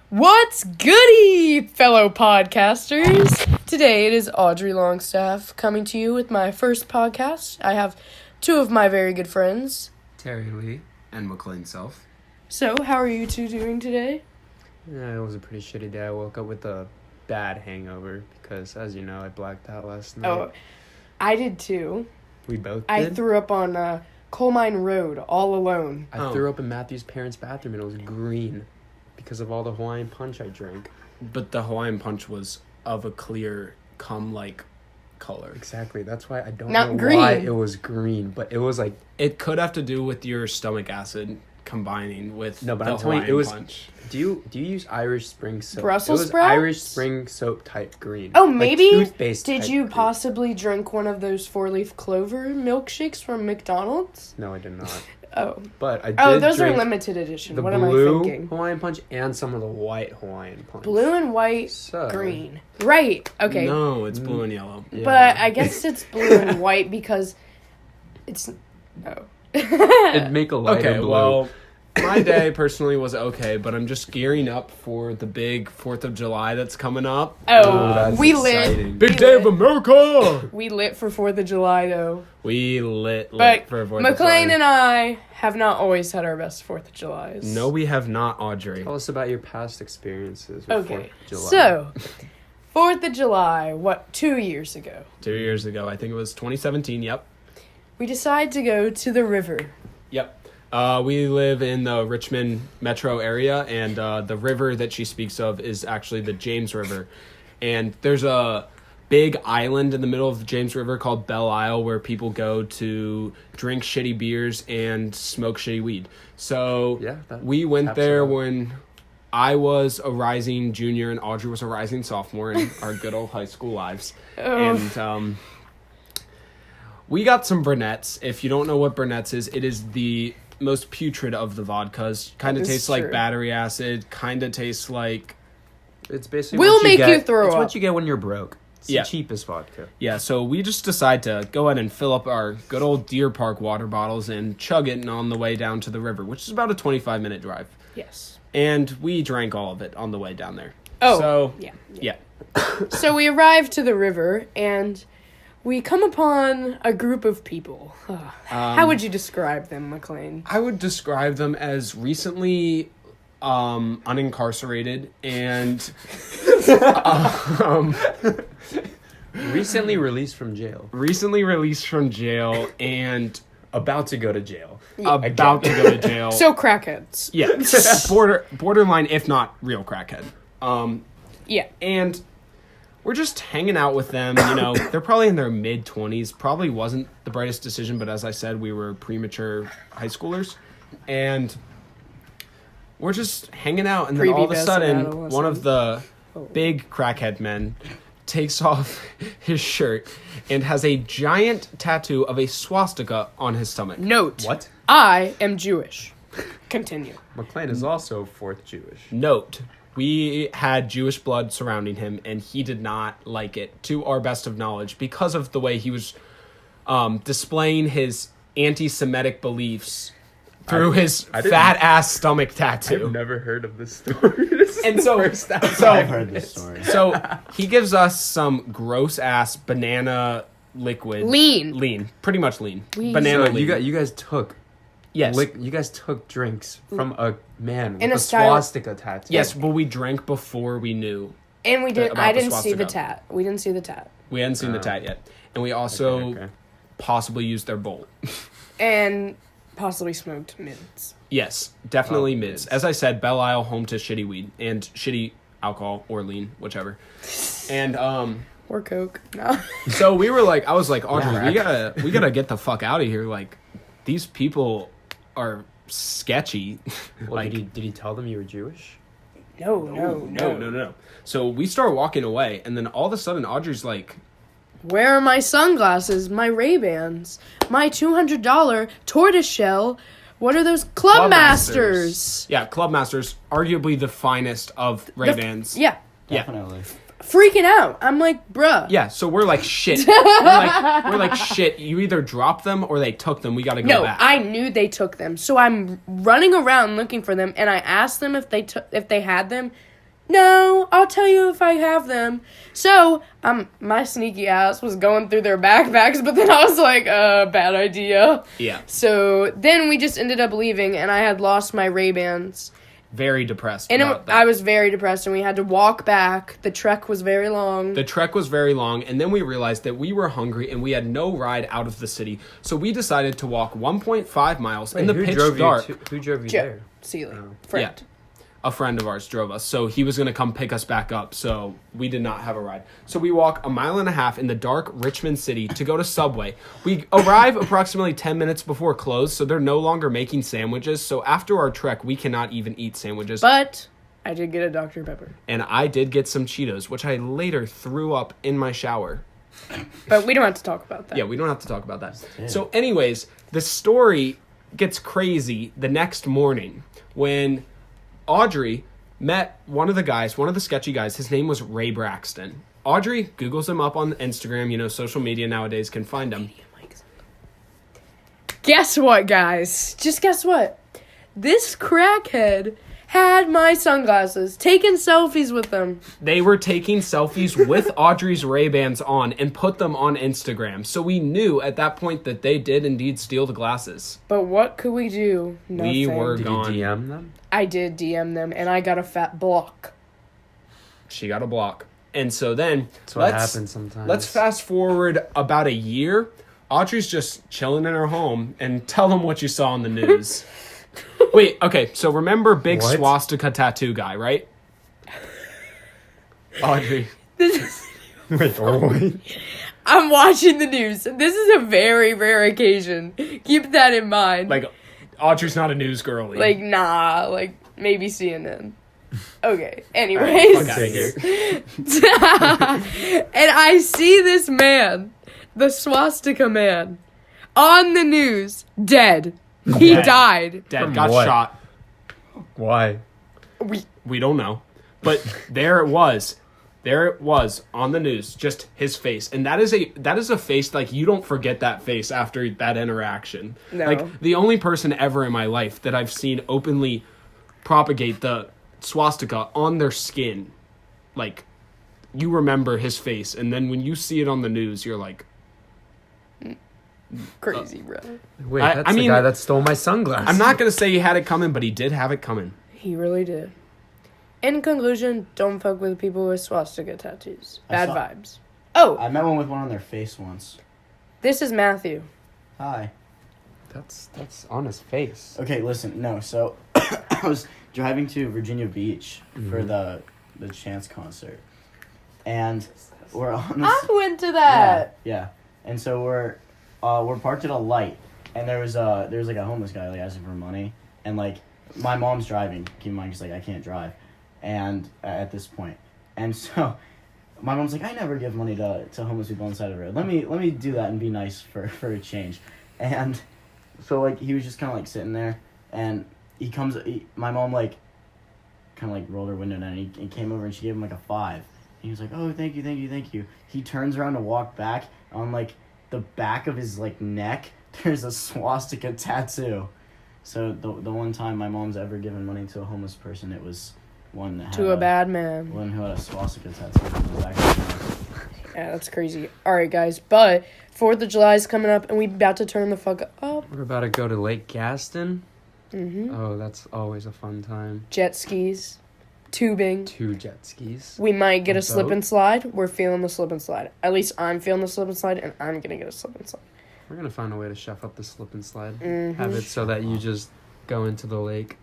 What's goody, fellow podcasters? Today it is Audrey Longstaff coming to you with my first podcast. I have two of my very good friends, Terry Lee and McLean Self. So, how are you two doing today? Yeah, it was a pretty shitty day. I woke up with a bad hangover because, as you know, I blacked out last night. Oh, I did too. We both did? I threw up on Coal Mine Road all alone. I threw up in Matthew's parents' bathroom and it was green because of all the Hawaiian punch I drank. But the Hawaiian punch was of a clear, cum-like color. Exactly. That's why I don't Not know green. why it was green, but it was like... It could have to do with your stomach acid combining with No, but the I'm telling you, Hawaiian it was... punch. Do you use Irish Spring soap? Brussels It was sprouts? Irish Spring soap type green. Oh, Like maybe? toothpaste Did type you green. possibly drink one of those 4-leaf clover milkshakes from McDonald's? No, I did not. Oh. But I did Oh, those are drink limited edition. the What am I blue thinking? Hawaiian punch and some of the white Hawaiian punch. Blue and white, So- green. Right, okay. No, it's blue and yellow. Yeah. But I guess it's blue and white because it's... Oh. It'd make a lighter Okay, blue. well, my day personally was okay, but I'm just gearing up for the big 4th of July that's coming up. Oh, that's we exciting. lit. Big we day of lit. America! We lit for 4th of July, though. We lit But for 4th of July. McLean and I have not always had our best 4th of Julys. No, we have not, Audrey. Tell us about your past experiences with Okay, 4th of July. so, 4th of July, 2 years ago, 2 years ago, I think it was 2017, yep. we decided to go to the river. Yep. We live in the Richmond metro area, and the river that she speaks of is actually the James River. And there's a big island in the middle of the James River called Belle Isle where people go to drink shitty beers and smoke shitty weed. So Yeah, that we went caps there it out. when I was a rising junior and Audrey was a rising sophomore in our good old high school lives. Oh. And we got some brunettes. If you don't know what brunettes is, it is the most putrid of the vodkas. Kind of This is tastes like true. battery acid. Kind of tastes like... It's basically We'll what make you get, throw it's up. what you get when you're broke. It's Yeah. the cheapest vodka. Yeah, so we just decide to go ahead and fill up our good old Deer Park water bottles and chug it on the way down to the river, which is about a 25-minute drive. Yes. And we drank all of it on the way down there. Oh, So, yeah. So we arrived to the river, and we come upon a group of people. How would you describe them, McLean? I would describe them as recently unincarcerated and Recently released from jail. recently released from jail and About to go to jail. about to go to jail. So crackheads. Yeah, borderline, if not real crackhead. Yeah. And we're just hanging out with them. You know, they're probably in their mid-20s. Probably wasn't the brightest decision, but as I said, we were premature high schoolers. And we're just hanging out, and then all of a Prepubescent sudden, adolescent. one of the big crackhead men takes off his shirt and has a giant tattoo of a swastika on his stomach. Note. What? I am Jewish. Continue. McLean is also 4th Jewish. Note, we had Jewish blood surrounding him, and he did not like it, to our best of knowledge, because of the way he was displaying his anti-Semitic beliefs through his I didn't- fat-ass stomach tattoo. I've never heard of this story. This is And the so, first time. I've heard this story. so he gives us some gross-ass banana liquid. Lean. Pretty much lean. Lean. Banana So lean. you guys took Yes. you guys took drinks from a man In with a a style- swastika tattoo. Yes, but we drank before we knew. And we did. About I the didn't see the swastika. tat. We didn't see the tat. We hadn't seen the tat yet. And we also Okay. possibly used their bowl. And possibly smoked mints. Yes, definitely Oh, mids. mids. As I said, Belle Isle home to shitty weed and shitty alcohol or lean, whichever. And Or Coke. No. so we were like, I was like, Audrey, Yeah. we gotta get the fuck out of here. Like, these people are sketchy. Well, like, did he tell them you were Jewish? no. So we start walking away, and then all of a sudden, Audrey's like, Where are my sunglasses? My Ray-Bans? My $200 tortoiseshell? What are those? Club Masters. Yeah, Club Masters, arguably the finest of Ray-Bans. Yeah. Yeah. Definitely. Freaking out. I'm like, bruh. Yeah, so we're like, shit. we're like, shit. You either drop them or they took them. We gotta go No, back. I knew they took them. So I'm running around looking for them, and I asked them if they had them. No, I'll tell you if I have them. So, my sneaky ass was going through their backpacks, but then I was like, bad idea. Yeah. So, then we just ended up leaving, and I had lost my Ray-Bans. Very depressed. And about that. I was very depressed, and we had to walk back. The trek was very long. The trek was very long, and then we realized that we were hungry and we had no ride out of the city. So we decided to walk 1.5 miles in the pitch dark. Who drove you Joe there? Seeley. Oh. Friend. Yeah. A friend of ours drove us, so he was going to come pick us back up, so we did not have a ride. So we walk 1.5 miles in the dark Richmond city to go to Subway. We arrive approximately 10 minutes before close, so they're no longer making sandwiches, so after our trek, we cannot even eat sandwiches. But I did get a Dr. Pepper. And I did get some Cheetos, which I later threw up in my shower. But we don't have to talk about that. Yeah, we don't have to talk about that. So anyways, the story gets crazy the next morning when Audrey met one of the sketchy guys. His name was Ray Braxton. Audrey Googles him up on Instagram. You know, social media nowadays can find him. Guess what, guys? Just guess what? This crackhead had my sunglasses, taking selfies with them. They were taking selfies with Audrey's Ray-Bans on and put them on Instagram. So we knew at that point that they did indeed steal the glasses. But what could we do? Nothing. We were Did gone. you DM them? I did DM them, and I got a fat block. She got a block. And so then, That's what happens sometimes. Let's fast forward about a year. Audrey's just chilling in her home, and tell them what you saw on the news. Wait, okay, so remember big What? swastika tattoo guy, right? Audrey. This is, Wait, wait. I'm watching the news. This is a very rare occasion. Keep that in mind. Like, Audrey's not a news girlie. Like, nah. Like, maybe CNN. Okay. Fuck Anyways. outta here. And I see this man, the swastika man, on the news, dead. He Dead. died. Dead, From got what? shot. Why? We don't know. But there it was. There it was on the news, just his face. And that is a face, like, you don't forget that face after that interaction. No. Like, the only person ever in my life that I've seen openly propagate the swastika on their skin, like, you remember his face, and then when you see it on the news, you're like, Crazy, bro. Wait, I that's the mean, guy that stole my sunglasses. I'm not going to say he had it coming, but he did have it coming. He really did. In conclusion, don't fuck with people with swastika tattoos. Bad vibes. Oh, I met one with one on their face once. this is Matthew. Hi. That's on his face. Okay, listen. No, so I was driving to Virginia Beach for the Chance concert, and we're on. I went to that. Yeah. And so we're parked at a light, and there was like a homeless guy like asking for money, and like my mom's driving. Keep in mind, 'cause like I can't drive, and at this point, and so my mom's like, I never give money to homeless people on the side of the road. Let me do that and be nice for a change, and so like he was just kind of like sitting there, and my mom like kind of like rolled her window down, and he came over and she gave him like a 5. He was like, oh, thank you. He turns around to walk back. On, like, the back of his, like, neck, there's a swastika tattoo. So, the one time my mom's ever given money to a homeless person, it was one that had To a bad man. one who had a swastika tattoo on the back of his neck. Yeah, that's crazy. Alright, guys, but 4th of July is coming up, and we about to turn the fuck up. We're about to go to Lake Gaston. Mm-hmm. Oh, that's always a fun time. Jet skis. Tubing. 2 jet skis. We might get a A slip boat? and slide. We're feeling the slip and slide. At least I'm feeling the slip and slide, and I'm gonna get a slip and slide. We're gonna find a way to chef up the slip and slide. Mhm. Have it so that you just go into the lake.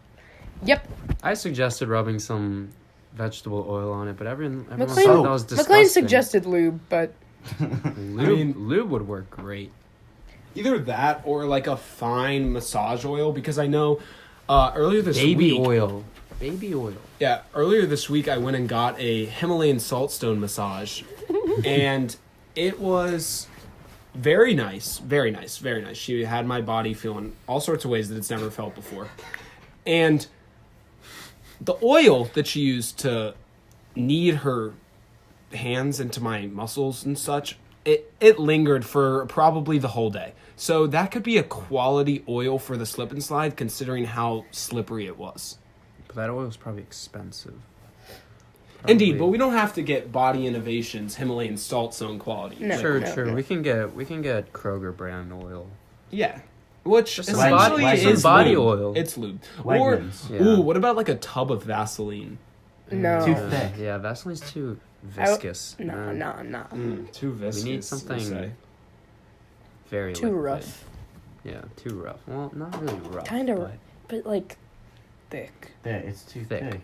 Yep. I suggested rubbing some vegetable oil on it, but everyone McLean- thought that was disgusting. McLean suggested lube, but Lube would work great. Either that or, like, a fine massage oil, because I know earlier this Baby week... oil. Baby oil. Yeah, earlier this week I went and got a Himalayan saltstone massage, and it was very nice, very nice, very nice. She had my body feeling all sorts of ways that it's never felt before. And the oil that she used to knead her hands into my muscles and such, it lingered for probably the whole day. So that could be a quality oil for the slip and slide, considering how slippery it was. But that oil is probably expensive. Indeed, but we don't have to get Body Innovations Himalayan salt zone quality. No. Sure. We can get Kroger brand oil. Yeah. Which Just essentially is body lube. oil. It's lube. Wegmans. Yeah. Ooh, what about like a tub of Vaseline? No. Too thick. Yeah, Vaseline's too viscous. No. Too viscous. We need something very Too liquid. rough. Yeah, too rough. Well, not really rough. Kind of, but but like thick. Yeah, it's too Thick. thick.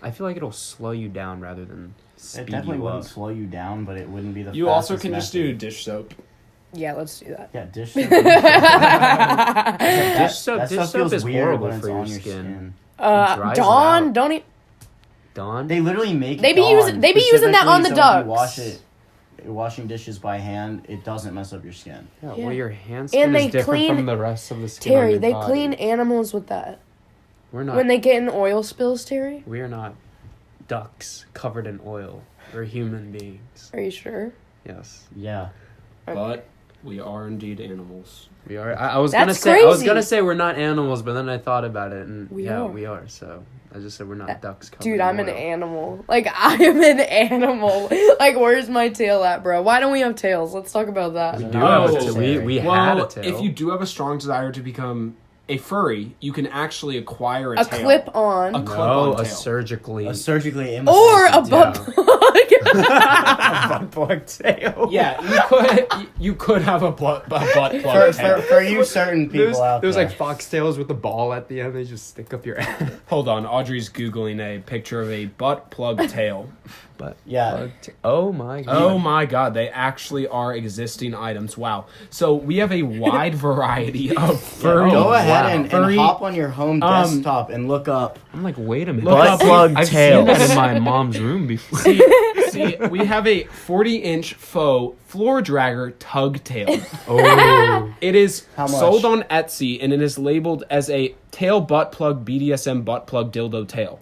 I feel like it'll slow you down rather than speed It definitely you wouldn't up. slow you down, but it wouldn't be the You also fastest can just method. do dish soap. Yeah, let's do that. Yeah, dish soap. Dish soap That stuff is feels weird horrible when it's for your on your skin. Dawn, dries it out. don't eat. Dawn? They literally make They be using that on the specifically so if ducks. you wash it, washing dishes by hand, it doesn't mess up your skin. Yeah, Yeah. well, your hand skin And they is different clean- from the rest of the skin on Terry, your they body. clean animals with that. We're not. When they get in oil spills, Terry? We are not ducks covered in oil. We're human beings. Are you sure? Yes, Yeah. But we are indeed animals. we are. I was That's gonna say. I was crazy. gonna say we're not animals, but then I thought about it, and We yeah, are. we are. So I just said we're not ducks covered Dude, in I'm an oil. animal. Like, I am an animal. Like, where's my tail at, bro? Why don't we have tails? Let's talk about that. We do Oh, have a tail. We had Well, a tail. if you do have a strong desire to become a furry, you can actually acquire a A tail. clip on. A clip no, on a tail. surgically A surgically Or a implanted butt tail. plug. butt plug tail. Yeah, you could have a butt plug For, tail. for you certain people out There's there. like foxtails with the ball at the end. They just stick up your ass. Hold on, Audrey's Googling a picture of a butt plug tail. But Yeah. oh my god. Oh my god, they actually are existing items. Wow. So we have a wide variety of furry. Go ahead wow. and Furry- hop on your home desktop and look up. I'm like, wait a minute. Look up plug I've tails. seen that in my mom's room before. See, we have a 40-inch faux floor dragger tug tail. Oh. It is How much? sold on Etsy and it is labeled as a tail butt plug BDSM butt plug dildo tail.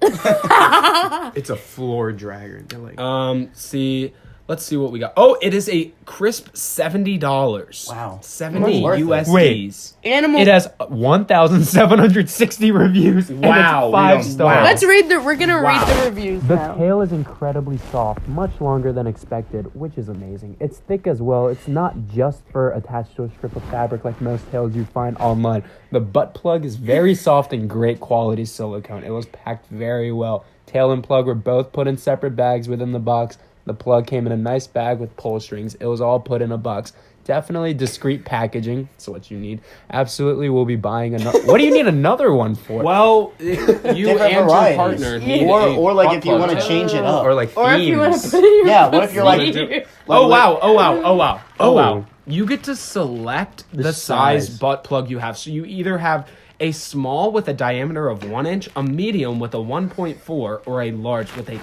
It's a floor dragger. They're like, Let's see what we got. Oh, it is a crisp $70. Wow. 70 Worth it. USDs. Wait. Animal. it has 1,760 reviews. Wow, And it's 5 we don't- stars. wow. Let's read the. We're gonna Wow. read the reviews The now. tail is incredibly soft, much longer than expected, which is amazing. It's thick as well. It's not just fur attached to a strip of fabric like most tails you find online. The butt plug is very soft and great quality silicone. It was packed very well. Tail and plug were both put in separate bags within the box. The plug came in a nice bag with pull strings. It was all put in a box. Definitely discreet packaging. That's what you need. Absolutely, we'll be buying another. What do you need another one for? Well, you and your varieties. partner need Or like butt if you want to plug. change it up. Or like Or if you want to themes. put it in your Yeah, what if you're like- pussy? Oh wow! Oh wow! Oh wow! Oh Oh. wow! You get to select the size size. butt plug you have. So you either have a small with a diameter of 1 inch, a medium with a 1.4, or a large with a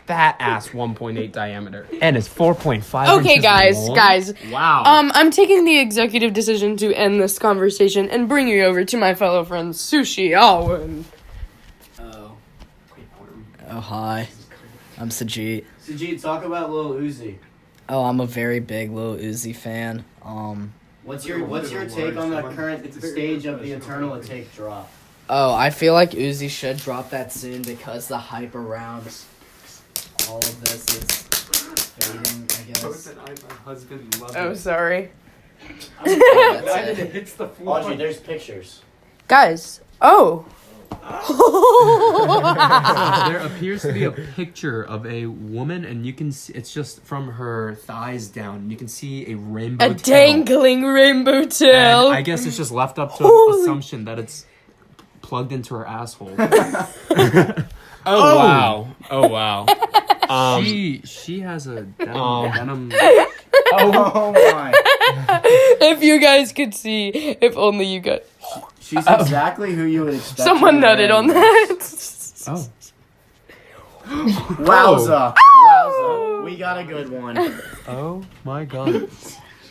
fat ass 1.8 diameter. And it's 4.5 Okay, inches guys, long. guys. Wow. I'm taking the executive decision to end this conversation and bring you over to my fellow friend Sushi Alwyn. Oh, hi. I'm Sajid. Sajid, talk about Lil Uzi. Oh, I'm a very big Lil Uzi fan. What's your take on the current stage of the Eternal Take drop? Oh, I feel like Uzi should drop that soon because the hype around all of this is fading, I guess. My husband loves Oh, sorry, That's it. hits the floor. Audrey, there's pictures. guys. Oh. There appears to be a picture of a woman, and you can see it's just from her thighs down. You can see a rainbow A tail. dangling rainbow tail. And I guess it's just left up to Holy- assumption that it's plugged into her asshole. Oh wow! Oh wow! She has a denim. Oh my. If you guys could see, if only you could. She's exactly who you would expect. Someone to be nutted on wearing that. Oh. Wowza. Wowza. We got a good one. Oh my god.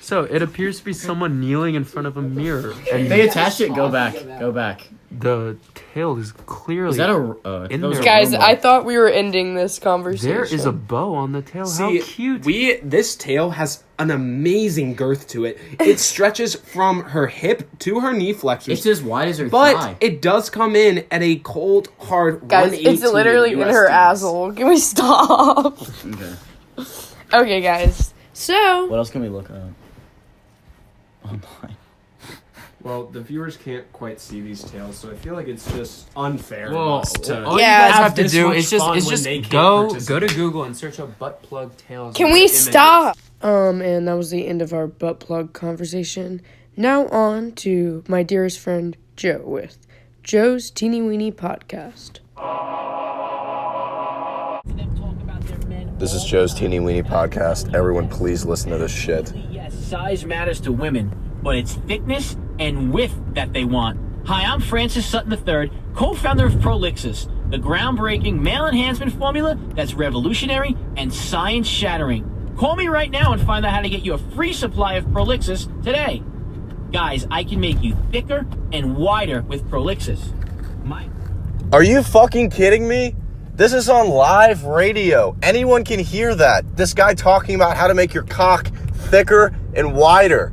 So it appears to be someone kneeling in front of a mirror, and They attached it. Go back. Go back. the tail is clearly Is that a? In that was there. a Guys, Roomba. I thought we were ending this conversation. there is a bow on the tail. See, How cute! This tail has an amazing girth to it. It stretches from her hip to her knee flexors. It's as wide as her but thigh. it does come in at a cold, hard Guys, 118 it's literally in her USD. asshole. Can we stop? Okay. Okay, guys. So, What else can we look up online? Well, the viewers can't quite see these tails, so I feel like it's just unfair. Well, of us to all Yeah. you guys have to this do much is just fun it's when just they can't go participate. to Google and search up butt plug tails. can and we images. stop? And that was the end of our butt plug conversation. Now on to my dearest friend Joe with Joe's Teeny Weeny Podcast. This is Joe's Teeny Weeny Podcast. Everyone, please listen to this shit. Yes, size matters to women, but it's thickness and width that they want. Hi, I'm Francis Sutton III, co-founder of Prolixis, the groundbreaking male enhancement formula that's revolutionary and science-shattering. Call me right now and find out how to get you a free supply of Prolixis today. Guys, I can make you thicker and wider with Prolixis. Are you fucking kidding me? This is on live radio. Anyone can hear that. This guy talking about how to make your cock thicker and wider.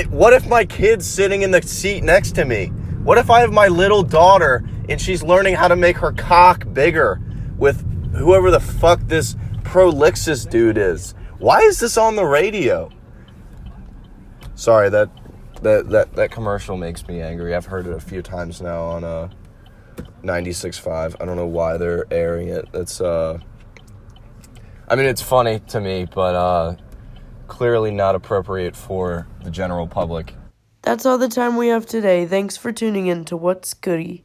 What if my kid's sitting in the seat next to me? What if I have my little daughter and she's learning how to make her cock bigger with whoever the fuck this Prolixis dude is? Why is this on the radio? Sorry, that commercial makes me angry. I've heard it a few times now on 96.5. I don't know why they're airing it. It's I mean, it's funny to me, but clearly not appropriate for the general public. That's all the time we have today. Thanks for tuning in to What's Goody.